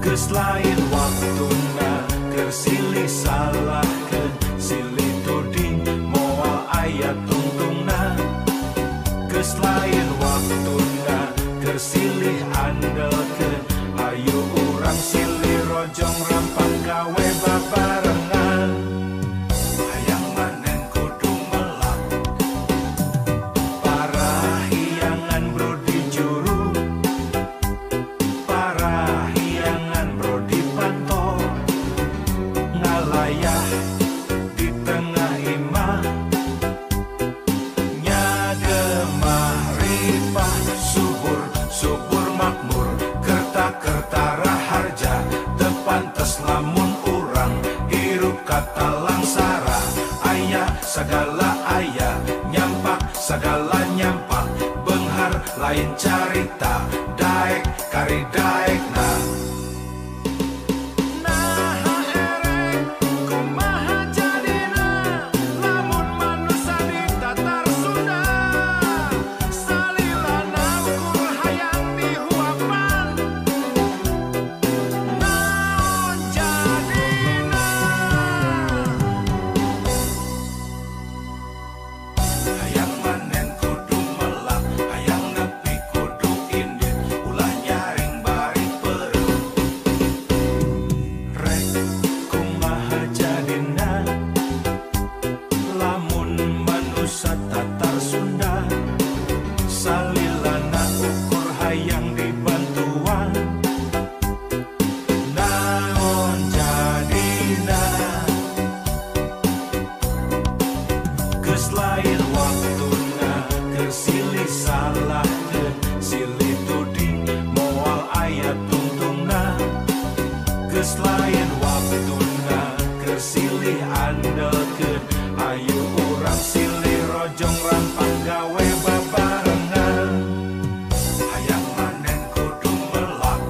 Geus lain waktuna keur silih salahkeun silih tuding moal aya tungtungna. Geus lain waktuna keur silih andelkeun ayo urang silih rojong rampak gawe babarengan. Hayang manen kudu melak parahiangan bro di juru, parahiangan bro di pantol, ngalayah di tengah imah, nyagemah ripah subur subur makmur kerta-kerta raharja tepantes lamun urang hirup kata langsara. Aya segala aya nyampak segala nyampak benghar lain carita daek kari daekna. Hayang manen kudu melak, hayang nepi kudu indit, ulah nyaring bari perut. Rek kumaha jadina lamun manusia Tatar Sunda, salilana ukur hayang dibantuan. Naon jadina geus lain waktuna keur silih salahkeun silih tuding moal aya tungtungna. Geus lain waktuna keur silih andelkeun ayo urang silih rojong rampak gawe babarengan. Hayang manen kudu melak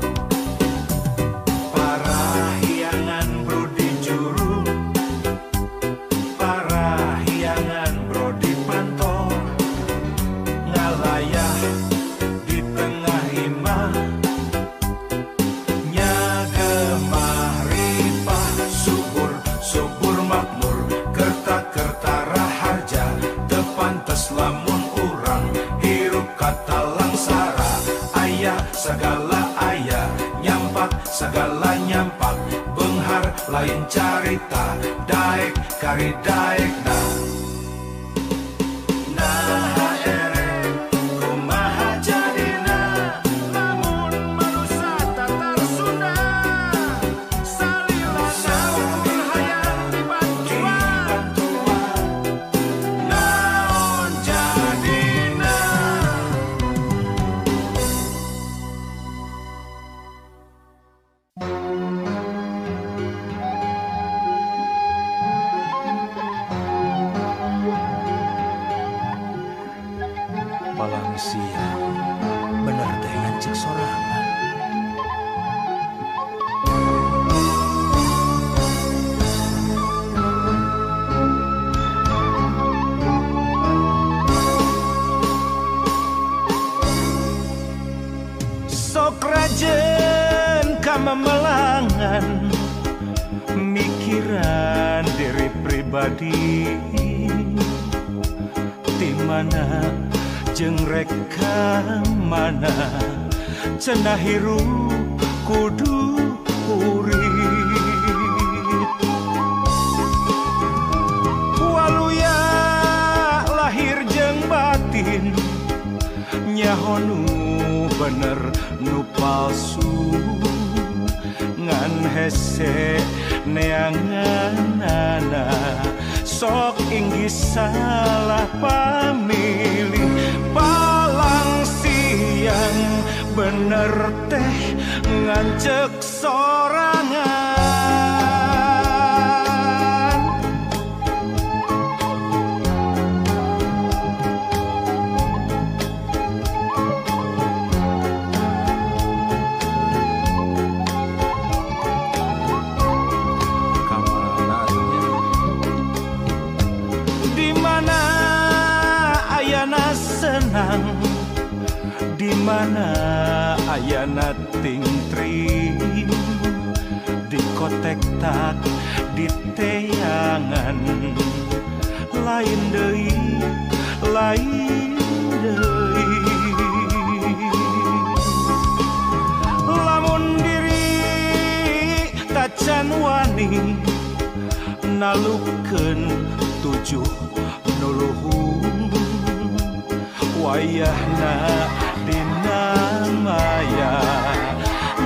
parahiangan bro di juru, parahiangan bro di pantol, ngalayah di tengah imah, nyagemah ripah subur subur makmur kerta-kerta raharja tepantes lamun urang hirup kata langsara. Aya segala aya nyampak segala nyampak benghar lain carita daek kari daekna. Nah ere kumaha jadina lamun manusia Tatar Sunda, salilana ukur hayang dibantuan. Naon jadina palang siang bener teh ngancik sorangan. Sok rajen kamamelangan mikiran diri pribadi, di mana jeung reka mana cenah hirup kudu urip. Waluya lahir jeung batin nyaho nu bener nu palsu, ngan hese neanganana sok inggih salah pamilih. Palang siang bener teh ngancek sorangan. senang di mana ayana ting tring pilihan lain deui lain deui lamun diri tacan wani nalukeun tujuh nuluhung wayahna dina maya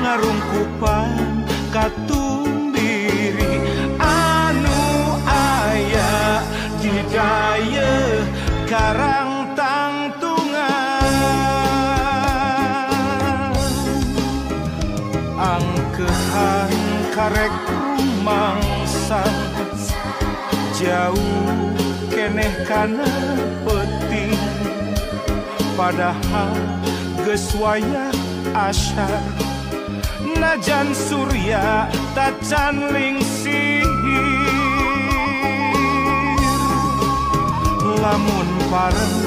ngarungkupan katumbiri anu aya di daya karang tangtungan angkehan karek rumangsang jauh keneh kana penting padahal geus wayah asyar najan surya tacan lingsir lamun pareng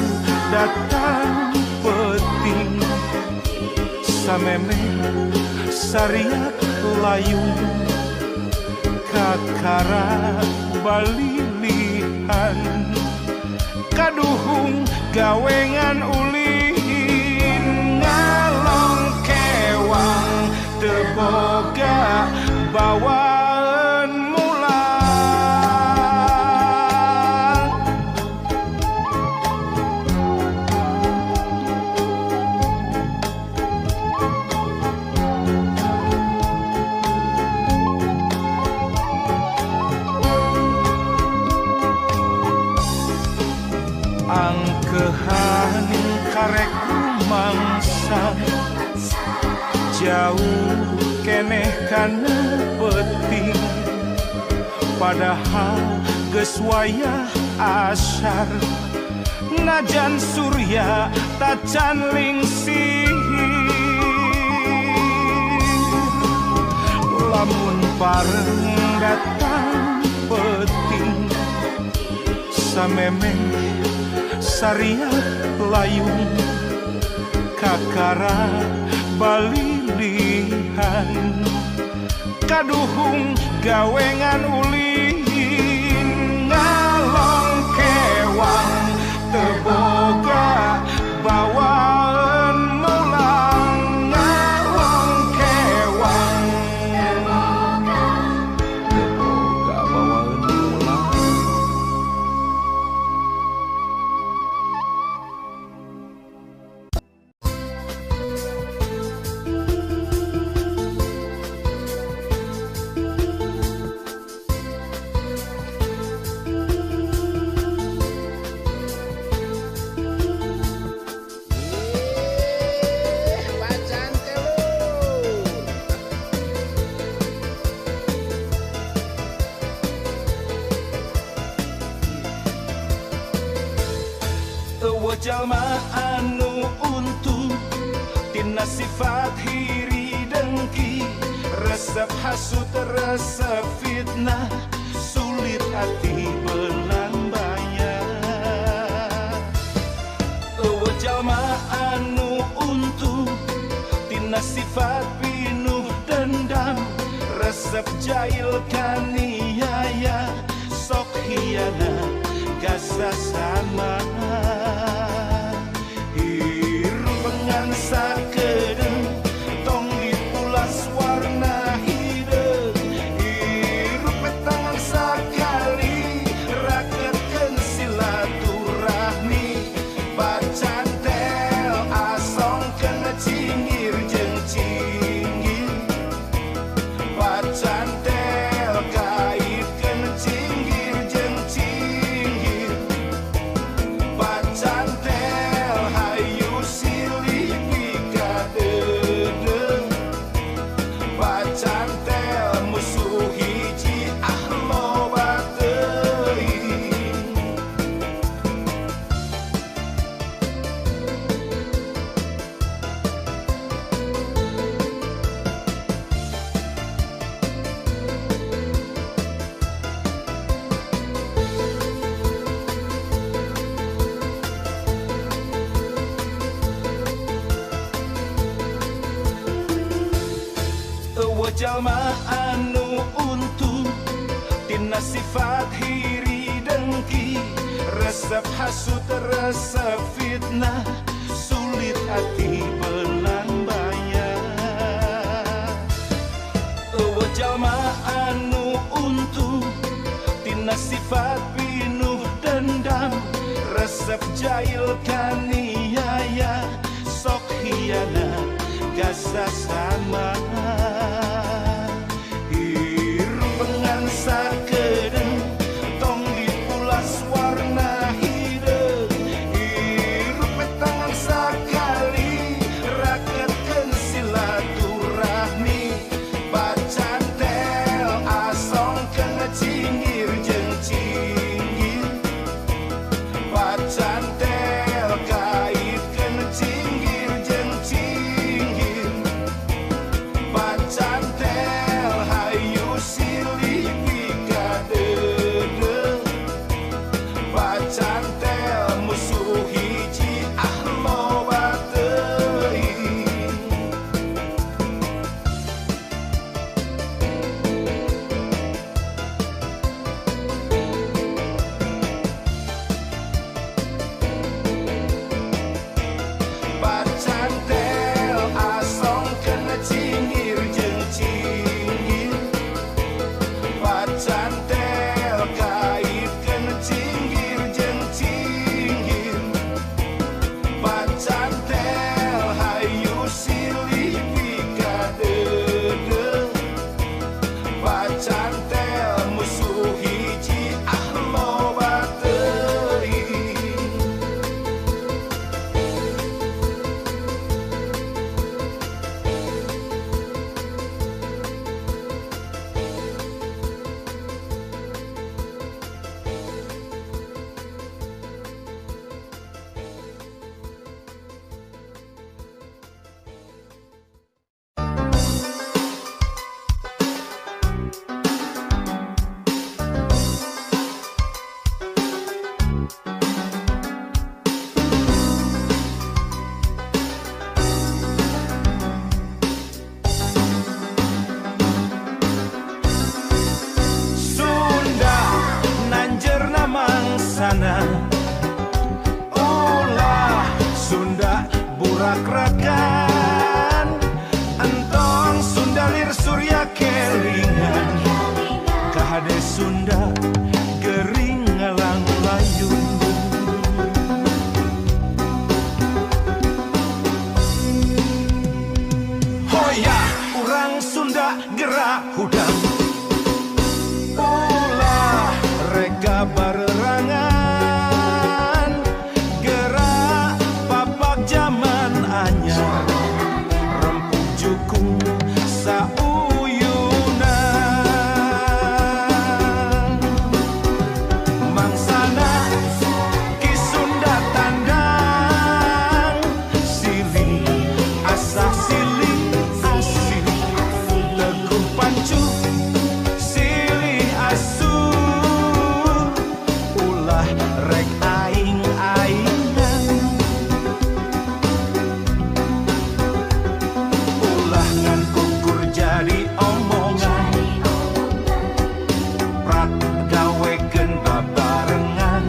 datang peting sameme sariak layung kakara balilihan kaduhung gawengan ulin ngalong kewang teboga bawaan mulang angkehan karek rumangsa jauh keneh kana penting padahal geus wayah asyar najan surya tacan lingsir lamun pareng datang peting sameme sariak layung kakara balilihan kaduhung gawengan ulin ngalong kewang teboga bawaan mulang ngalong kewang teboga bawaan mulang jalma anu untung tina sifat hiri dengki resep hasut resep fitnah sulit hati belambaya jalma anu untung tina sifat pinuh dendam resep jahil kaniaya sok hianat gasa sama hirupengan sakedeng tong dipulas warna hidung hirup petangan sakali raketkeun silaturahmi bacantel asongkeun cinggir jeung cinggir bacantel kaitkeun cinggir jeung cinggir bacantel hayu silih pikadeudeuh bacantel musuh hiji loba teuing jalma anu untung tina sifat hiri dengki, resep hasut, resep fitnah, sulit hati belang bayar. Eueuh jalma anu untung tina sifat pinuh dendam, resep jahil kaniaya, sok hianat gasa sama. Hirup bengan sakedeung tong dipulas warna hideung, hirup tangan sakali raketkeun silaturahmi, bacan tel asongkeun cinggir jeung cinggir, bacan tel kaitkeun cinggir jeung cinggir, bacan tel hayu silih pikadeudeuh, bacan tel musuh hiji loba teuing. Bacan tel asongkeun cinggir jeung cinggir, bacan tel kaitkeun cinggir jeung cinggir, bacan tel hayu silih pikadeudeuh, bacan tel musuh hiji loba teuing. Sunda nanjerna mangsana, ulah Sunda burak rakan, entong Sunda lir surya kelingan, kahade Sunda gering ngalang layun. Hoya urang Sunda gerak hudang, ulah reka barerangan, gerak papak zaman anyar, rempuk jukung sauyunan, mangsana ki Sunda tandang, silih asah silih asih, teguh pancu silih asuh, ulah rek aing-aingan, ulah ngan kukur jadi omongan, prak gawekeun babarengan,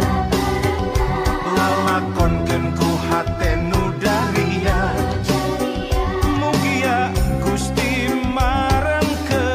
lalakonkeun ku hate nu darian, mugia Gusti marengkeun.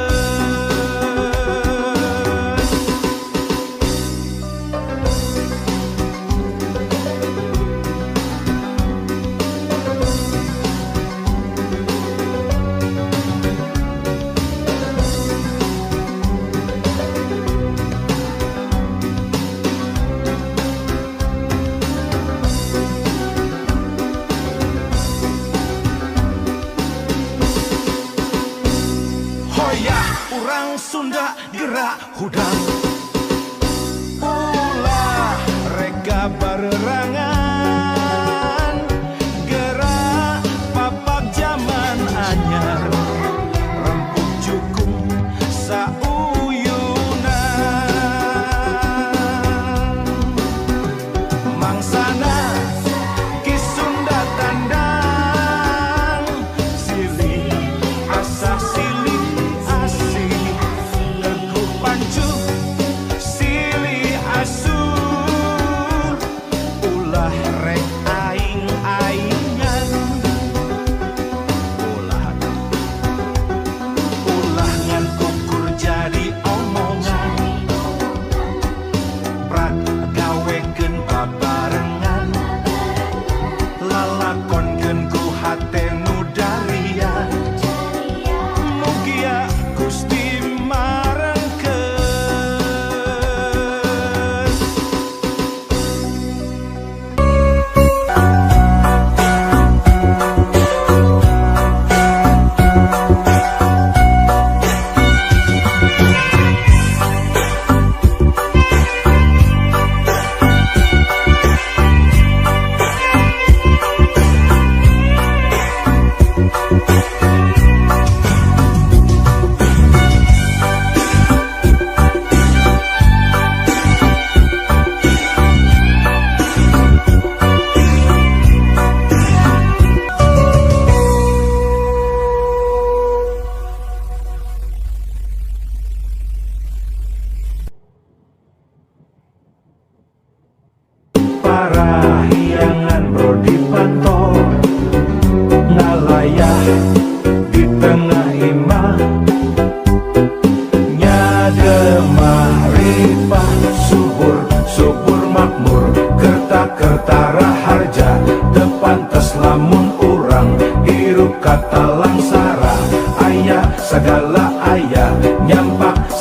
Hoya urang Sunda gerak hudang, ulah reka barerangan, gerak papak zaman anyar, rempuk jukung sauyunan, mangsana ki Sunda tandang, silih asah silih asih, teguh pancu silih asuh,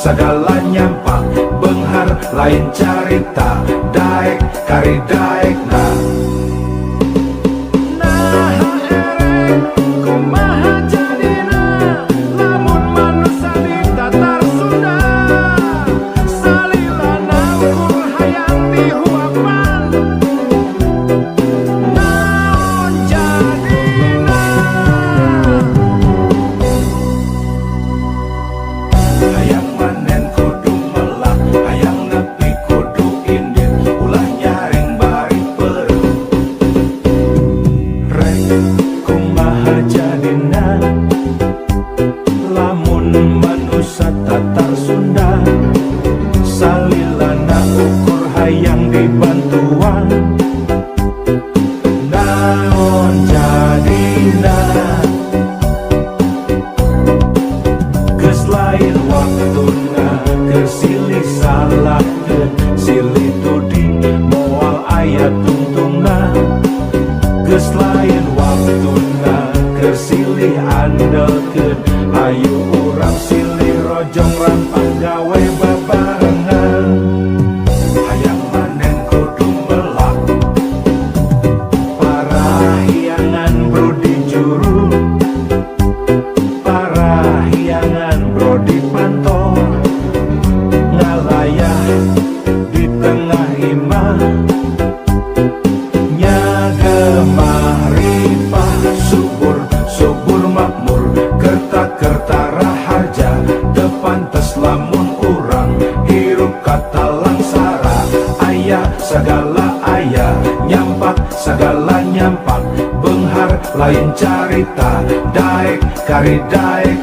segala nyampak benghar lain carita daek kari daek nah kumaha jadina lamun manusia ditatar Sunda salilana ukur hayang dihuapan naon jadina hayang manen kudu melak hayang nepi kudu indit ulah nyaring bari perut rek kumaha jadina lamun manusia tatar Sunda salilana ukur hayang dibantuan naon jadina geus lain waktuna keur silih salahkeun silih tudi moal aya tungtungna geus lain waktuna keur silih andelkeun ayu urang silih rojong rampang gawe babarengan hayang manen kudu melak parahyangan bro di juru parahyangan bro di pantol ngalayah di tengah imah nyagemah ripah subur subur makmur kerta-kerta raharja depantes lamun urang hirup kata langsara ayah segala ayah nyampak segala nyampak benghar lain carita daek kari daek